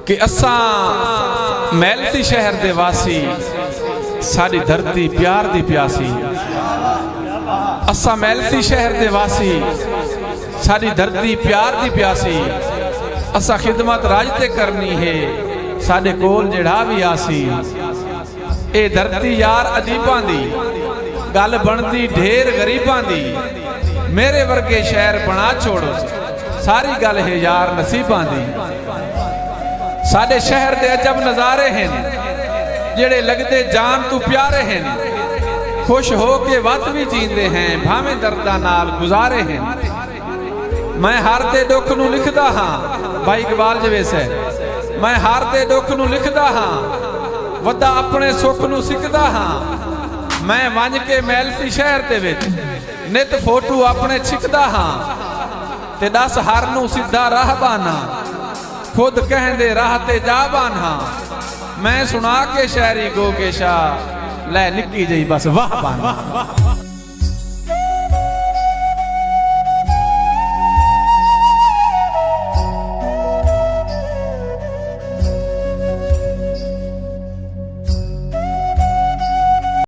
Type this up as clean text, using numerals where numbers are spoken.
कि असा मैलती शहर दे वासी, साड़ी धरती प्यार दी प्यासी। असा मैलती शहर दे वासी, साड़ी धरती प्यार दी प्यासी। असा खिदमत राजते करनी है, साडे कोल जिहड़ा भी आसी। ए धरती यार अजीबां दी, गल बनदी ढेर गरीबां दी। मेरे वर्गे शहर बना छोड़ो, सारी गल है यार नसीबां दी। साडे शहर दे अजब नज़ारे हैं, जेड़े लगदे जान तू प्यारे हैं। खुश हो के वत भी जींदे हैं, भावें दर्दां नाल गुजारे हैं। मैं हर दे दुख नूं लिखदा हां, भाई इकबाल जवेस है। मैं हर दे दुख नूं लिखदा हां, वदा अपने सुख नूं सिकदा हां। मैं वंज के मैलती शहर दे विच नित फोटो अपने छिकदा हां, ते दस हर नूं सीधा राह बाना, खुद कहंदे राह ते जा बाना। मैं सुना के शायरी गो के शाह, लै निक्की जई बस वाह बाना।